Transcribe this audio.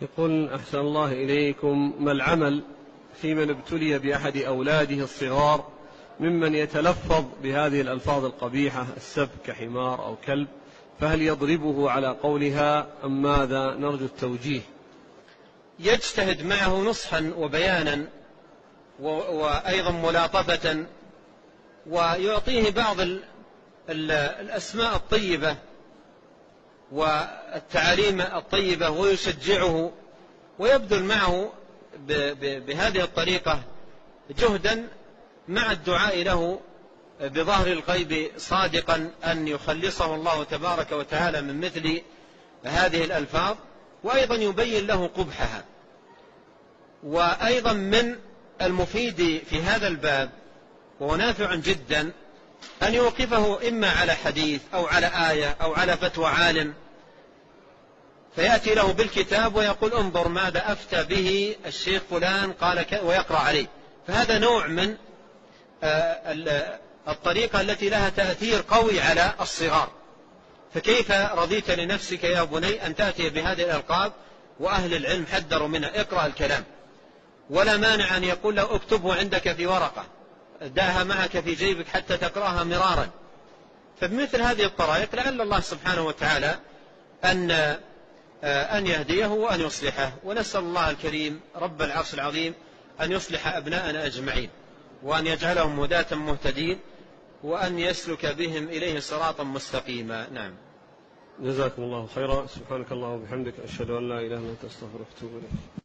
يقول أحسن الله إليكم، ما العمل في من ابتلي بأحد أولاده الصغار ممن يتلفظ بهذه الألفاظ القبيحة السب كحمار أو كلب، فهل يضربه على قولها أم ماذا؟ نرجو التوجيه. يجتهد معه نصحا وبيانا وأيضا ملاطفة، ويعطيه بعض الأسماء الطيبة والتعاليم الطيبة ويشجعه ويبذل معه بهذه الطريقة جهدا مع الدعاء له بظهر الغيب صادقا أن يخلصه الله تبارك وتعالى من مثل هذه الألفاظ، وأيضا يبين له قبحها. وأيضا من المفيد في هذا الباب وهو نافع جدا أن يوقفه إما على حديث أو على آية أو على فتوى عالم، فيأتي له بالكتاب ويقول انظر ماذا أفتى به الشيخ فلان قال ويقرأ عليه. فهذا نوع من الطريقة التي لها تأثير قوي على الصغار. فكيف رضيت لنفسك يا بني أن تأتي بهذه الألقاب وأهل العلم حذروا منها؟ اقرأ الكلام، ولا مانع أن يقول له اكتبه عندك في ورقة، دعها معك في جيبك حتى تقرأها مرارا. فبمثل هذه الطرائق لعل الله سبحانه وتعالى أن يهديه وأن يصلحه. ونسأل الله الكريم رب العرش العظيم أن يصلح أبناءنا أجمعين، وأن يجعلهم هداة مهتدين، وأن يسلك بهم إليه صراطا مستقيما. نعم. جزاكم الله خيرا. سبحانك اللهم وبحمدك، أشهد أن لا إله إلا أنت، أستغفرك وأتوب إليك.